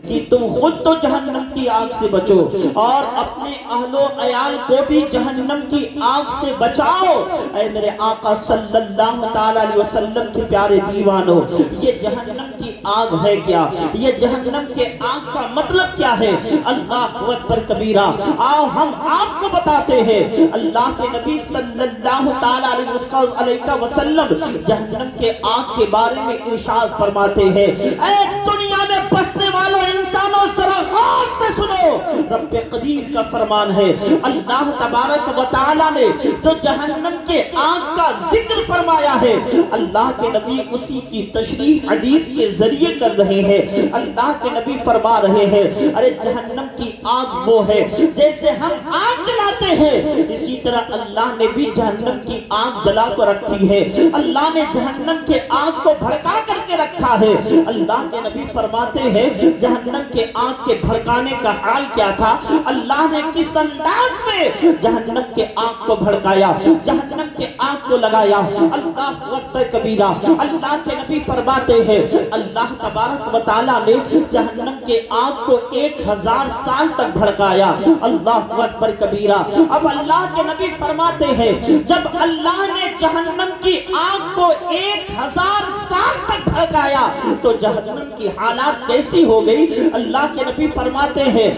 کہ تم خود تو جہنم کی آگ سے بچو اور اپنے اہل و عیال کو بھی جہنم کی آگ سے بچاؤ۔ اے میرے آقا صلی اللہ تعالی علیہ وسلم کے پیارے دیوانوں، یہ جہنم کی آگ ہے کیا؟ یہ جہنم کے آگ کا مطلب کیا ہے؟ اللہ اکبر کبیرہ۔ آؤ ہم آپ کو بتاتے ہیں۔ اللہ کے نبی صلی اللہ تعالی علیہ وسلم جہنم کے آگ کے بارے میں ارشاد فرماتے ہیں، اے دنیا میں بسنے والوں انسانوں ذرا غور سے سنو، رب قدیر کا فرمان ہے۔ اللہ تبارک و تعالی نے جو جہنم کے آگ کا ذکر فرمایا ہے، اللہ کے نبی اسی کی تشریح حدیث کے ذریعے کر رہے ہیں۔ اللہ کے نبی فرما رہے ہیں، ارے جہنم کی آگ وہ ہے جیسے ہم آگ جلاتے ہیں، اسی طرح اللہ نے بھی جہنم کی آگ جلا کر رکھی ہے۔ اللہ نے جہنم کے آگ کو بھڑکا کر کے رکھا ہے۔ اللہ کے نبی فرماتے ہیں جہنم کے آگ کے بھڑکانے کا حال کیا تھا، اللہ نے کس انداز میں جہنم کے آگ کو بھڑکایا، جہنم کے آگ کو لگایا۔ اللہ اکبر کبیرہ۔ اللہ کے نبی فرماتے ہیں اللہ تبارک و تعالیٰ نے جہنم کے آگ کو 1000 سال تک بھڑکایا۔ اللہ اکبر کبیرہ۔ اب اللہ کے نبی فرماتے ہیں جب اللہ نے جہنم کی آگ کو 1000 سال تک بھڑکایا تو جہنم کی حالات کیسی ہو گئی؟ اللہ کے نبی فرماتے ہیں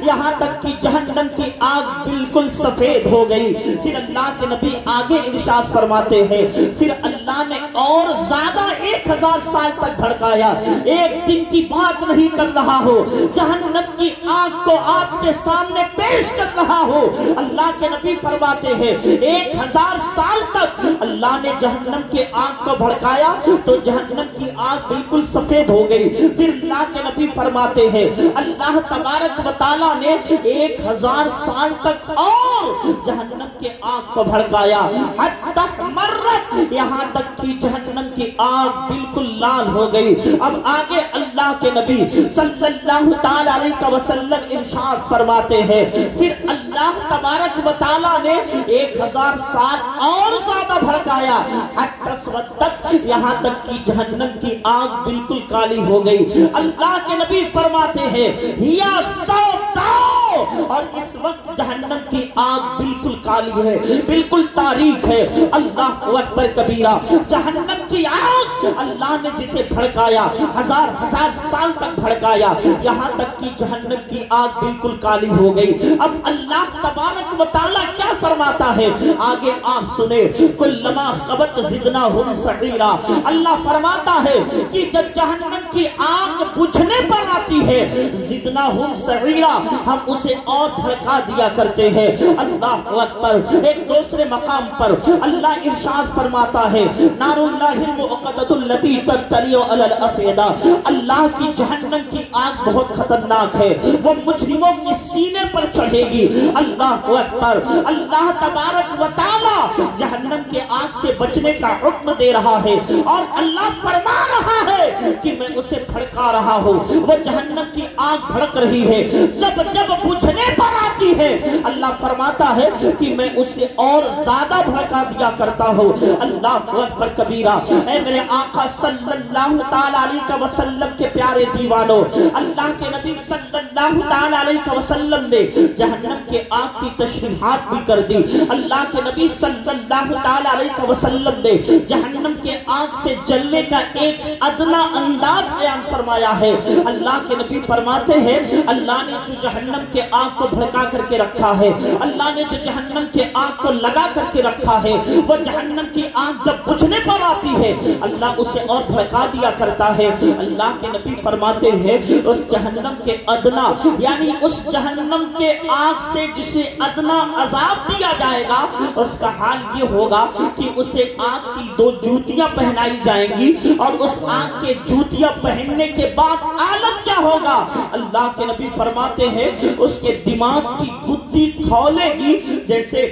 یہاں تک کہ جہنم کی آگ بالکل سفید ہو گئی۔ پھر اللہ کے نبی آگے ارشاد فرماتے ہیں پھر اللہ نے اور زیادہ 1000 سال تک بھڑکایا۔ ایک دن کی بات نہیں کر رہا ہو، جہنم کی آگ کو آپ کے سامنے پیش کر رہا ہو۔ اللہ کے نبی فرماتے ہیں 1000 سال تک اللہ نے جہنم کے آگ کو بھڑکایا تو جہنم کی آگ بالکل سفید ہو گئی۔ پھر اللہ کے نبی فرماتے ہیں اللہ تبارک و تعالیٰ نے 1000 سال تک اور جہنم کے آگ کو بھڑکایا، حتی مرت، یہاں تک کہ جہنم کی آگ بالکل لال ہو گئی۔ اب آگے اللہ کے نبی صلی اللہ تعالیٰ علیہ وسلم ارشاد فرماتے ہیں پھر اللہ تبارک و تعالیٰ نے 1000 سال اور زیادہ بھڑکایا، حتی اسودت، یہاں تک کہ جہنم کی آگ بالکل کالی ہو گئی۔ اللہ کے نبی فرماتے ہیں یا سوداؤ، اور اس وقت جہنم کی آگ بالکل کالی ہے، بالکل تاریک ہے۔ اللہ اکبر کبیرہ۔ جہنم کی آگ اللہ نے جسے بھڑکایا، 1000 سال تک بھڑکایا، یہاں تک کہ جہنم کی آگ بالکل کالی ہو گئی۔ اب اللہ تبارک و تعالیٰ کیا فرماتا ہے آگے آپ سنیں، کلما خبت زدناہم سعیرا۔ اللہ فرماتا ہے کہ جب جہنم کی آگ بجھنے پر آتی ہے زدناہم سعیرا، ہم اسے اور بھڑکا دیا کرتے ہیں۔ اللہ اکبر۔ ایک دوسرے مقام پر اللہ ارشاد فرماتا ہے نار اللہ الموقدۃ التی تطلع علی الافئدہ، اللہ کی جہنم کی آگ بہت خطرناک ہے، وہ مجرموں کے سینے پر چڑھے گی۔ اللہ اکبر۔ اللہ تبارک و تعالی جہنم کے آگ سے بچنے کا حکم دے رہا ہے اور اللہ فرما رہا ہے کہ میں اسے بھڑکا رہا ہوں۔ وہ جہنم کی آگ بھڑک رہی ہے، جب جب بجھنے پر آتی ہے اللہ فرماتا ہے کہ میں اسے اور زیادہ بھڑکا دیا کرتا ہوں۔ اللہ اکبر کبیرہ۔ اے میرے آقا صلی اللہ تعالی علیہ وسلم کے پیارے دیوانوں، اللہ کے نبی صلی اللہ تعالی علیہ وسلم نے جہنم کے آگ کی تشریحات بھی کر دی۔ اللہ کے نبی صلی اللہ تعالی علیہ وسلم نے جہنم کے آگ سے جلنے کا ایک ادنا انداز بیان فرمایا ہے۔ اللہ کے نبی فرماتے ہیں اللہ نے جو جہنم کے آگ کو بھڑکا کر کے رکھا ہے، اللہ نے جو جہنم کے آگ کو لگا کر کے رکھا ہے، وہ جہنم کی آگ جب بجھنے پر آتی ہے اللہ اسے اور بھڑکا دیا کرتا ہے۔ اللہ کے نبی فرماتے ہیں اس جہنم کے ادنا، یعنی اس جہنم کے آگ سے جسے ادنا عذاب دیا جائے گا، اس کا حال یہ ہوگا کہ اسے آگ کی 2 جوتیاں پہنائی جائیں گی اور اس آگ کے جوتیاں پہننے کے بعد عالم کیا ہوگا؟ اللہ کے نبی فرماتے ہیں اس کے دماغ کی گدی کھولے گی جیسے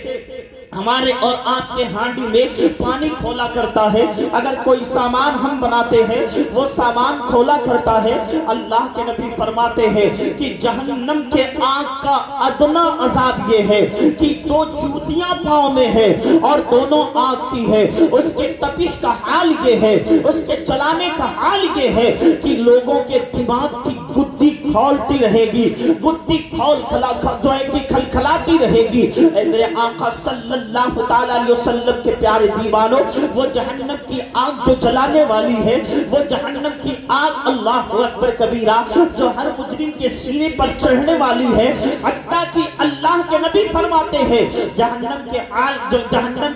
ہمارے اور آپ کے ہانڈی میں پانی کھولا کرتا ہے، اگر کوئی سامان ہم بناتے ہیں وہ سامان کھولا کرتا ہے۔ اللہ کے نبی فرماتے ہیں کہ جہنم کے آگ کا ادنا عذاب یہ ہے کہ دو جوتیاں پاؤں میں ہے اور دونوں آگ کی ہے، اس کے تپش کا حال یہ ہے، اس کے چلانے کا حال یہ ہے کہ لوگوں کے دماغ کی گدی کھولتی رہے گی، گدی کھول جو ہے کہ کھلکھلاتی رہے گی۔ اے میرے آقا صلی اللہ تعالیٰ علیہ وسلم کے پیارے دیوانوں، وہ جہنم کی آگ جو جلانے والی ہے، وہ جہنم کی آگ اللہ اکبر کبیرہ جو ہر مجرم کے سینے پر چڑھنے والی ہے، حتیٰ کہ اللہ کے نبی فرماتے ہیں جہنم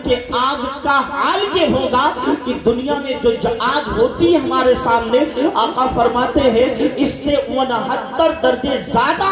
کے آگ کا حال یہ ہوگا کہ دنیا میں جو آگ ہوتی ہے ہمارے سامنے، آقا فرماتے ہیں اس سے 69 درجے زیادہ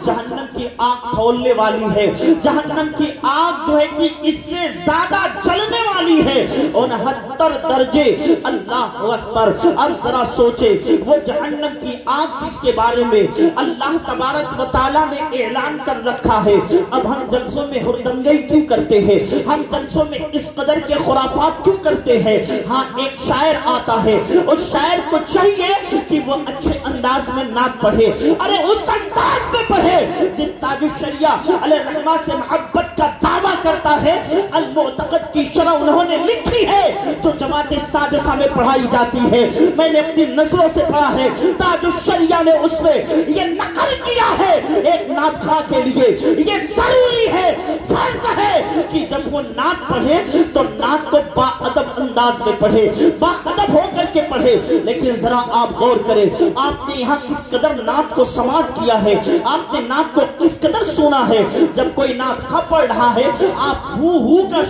جہنم کی آگ کھولنے والی ہے، جہنم کی آگ جو ہے کہ اس سے زیادہ جلنے والی ہے 69 درجے۔ اللہ اکبر۔ اب ذرا سوچے وہ جہنم کی آگ جس کے بارے میں اللہ تبارک و تعالیٰ نے اعلان کر رکھا ہے، اب ہم جلسوں میں ہردنگئی کیوں کرتے ہیں؟ ہم جلسوں میں اس قدر کے خرافات کیوں کرتے ہیں؟ ہاں ایک شاعر آتا ہے، اس شاعر کو چاہیے کہ وہ اچھے انداز میں نعت پڑھے، ارے اس انداز میں پڑھے جس تاج الشریعہ علیہ الرحمہ سے محبت کا دعویٰ کرتا ہے۔ المعتقد کی شرح انہوں نے لکھی ہے جو جماعت سادسہ میں پڑھائی جاتی ہے، میں نے اپنی نظروں سے پڑھا ہے، تاج الشریعہ نے اس میں یہ نقل کیا ہے۔ ایک نعت خواہ کے لیے یہ ضروری ہے، فرض ہے کہ جب وہ نعت پڑھے تو نعت کو با ادب انداز میں پڑھے، با ادب ہو کر کے پڑھے۔ لیکن ذرا آپ غور کریں، آپ نے یہاں کس قدر نعت کو سماعت کیا ہے، آپ نے نعت کو کس قدر سنا ہے۔ جب کوئی نعت خواہ پڑھ رہا ہے آپ ہو کا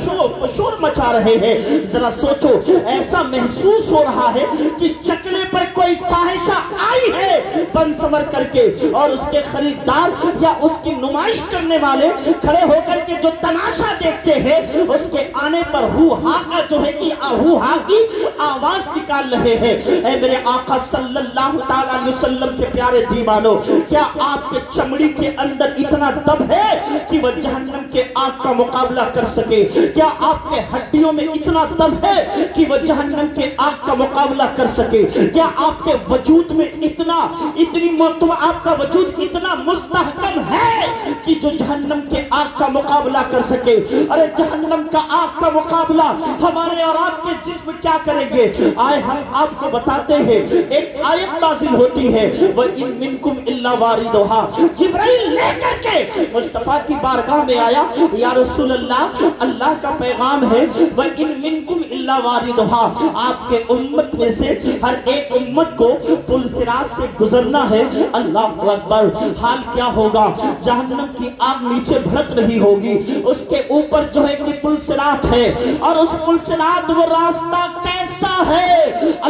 شور مچا رہے ہیں۔ ذرا سوچو، ایسا محسوس ہو رہا ہے کہ چکلے پر کوئی فاحشہ آئی ہے بن سمر کر کے، اور اس کے خریدار یا اس کی نمائش کرنے والے کھڑے ہو کر کے جو تماشا دیکھتے ہیں اس کے آنے پر ہو ہا کا جو ہے کہ ہو ہا کی آواز نکال رہے ہیں۔ اے میرے آقا صلی اللہ تعالیٰ علیہ وسلم کے پیارے دیوانوں، کیا آپ کے چمڑی کے اندر اتنا دم ہے کہ وہ جہنم کے آگ کا مقابلہ کر سکے؟ کیا آپ کے ہڈیوں میں اتنا دم ہے کہ وہ جہنم کے آگ کا مقابلہ کر سکے؟ کیا آپ کے وجود میں آپ کا وجود اتنا مستحکم ہے کہ جو جہنم کے آگ کا مقابلہ کر سکے؟ ارے جہنم کا آگ کا مقابلہ ہمارے اور آپ کے جسم کیا کریں گے؟ آئے ہم آپ کو بتاتے ہیں، ایک آیت نازل ہوتی ہے، وَإِن مِّنكُمْ إِلَّا وَارِدُهَا۔ جبرائیل لے کر کے مصطفیٰ کی بارگاہ میں آیا، یا رسول اللہ، اللہ کا پیغام ہے وَإِن مِّنكُمْ إِلَّا وَارِدُهَا، آپ کے امت میں سے ہر ایک امت کو پل صراط سے گزرنا ہے۔ اللہ اکبر۔ حال کیا ہوگا؟ جہنم کی آگ نیچے بھڑک رہی ہوگی، اس کے اوپر جو ہے کہ پل صراط ہے، اور اس پل صراط وہ راستہ کیسا ہے؟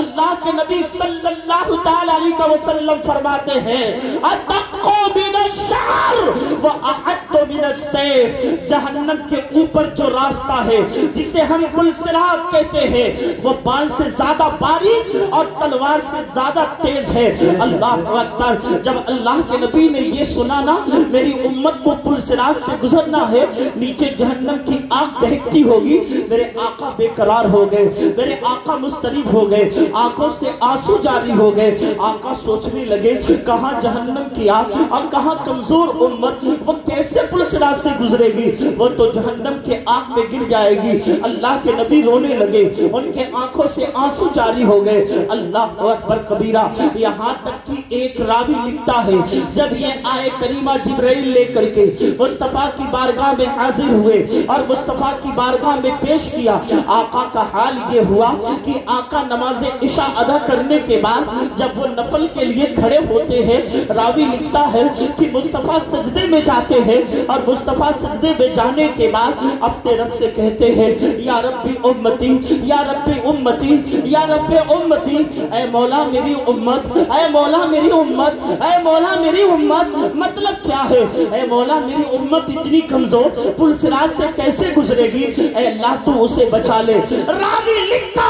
اللہ کے نبی صلی اللہ تعالیٰ علیہ وسلم فرماتے ہیں اَتَقُّ مِنَ الشَّعْرِ وَأَحَدُّ مِنَ السَّيْفِ، جہنم کے اوپر جو راستہ ہے جسے ہم پل صراط کہتے ہیں وہ بال سے زیادہ باریک اور تلوار سے زیادہ تیز ہے۔ اللہ اکبر۔ جب اللہ کے نبی نے یہ سنا نا میری امت کو پل صراط سے گزرنا ہے، نیچے جہنم کی آگ دہکتی ہوگی، میرے آقا بے قرار ہو گئے، میرے آقا مضطرب ہو گئے، آنکھوں سے آنسو جاری ہو گئے۔ آقا سوچنے لگے کہاں جہنم کی آگ اور کہاں کمزور امت، وہ کیسے پل صراط سے گزرے گی؟ وہ تو جہنم کے آگ میں گر جائے گی۔ اللہ کے نبی رونے لگے، ان کے آنکھوں سے آنسو جاری ہو گئے۔ اللہ اکبر کبیرہ۔ یہاں تک کہ ایک راوی لکھتا ہے جب یہ آئے کریمہ جبرائیل لے کر کے مصطفیٰ کی بارگاہ میں حاضر ہوئے اور مصطفیٰ کی بارگاہ میں پیش کیا، آقا کا حال یہ ہوا کہ آقا نماز عشاء ادا کرنے کے بعد جب وہ نفل کے لیے کھڑے ہوتے ہیں، راوی لکھتا ہے کہ مصطفیٰ سجدے میں جاتے ہیں، اور مصطفیٰ سجدے میں جانے کے بعد اپنے رب سے کہتے ہیں یا ربی امتی، یا ربی امتی، یا رب امتی، اے مولا میری امت، اے مولا میری امت، اے مولا میری امت۔ مطلب کیا ہے؟ اے مولا میری امت اتنی کمزور پل صراط سے کیسے گزرے گی؟ اے اللہ تو اسے بچا لے۔ راوی لکھتا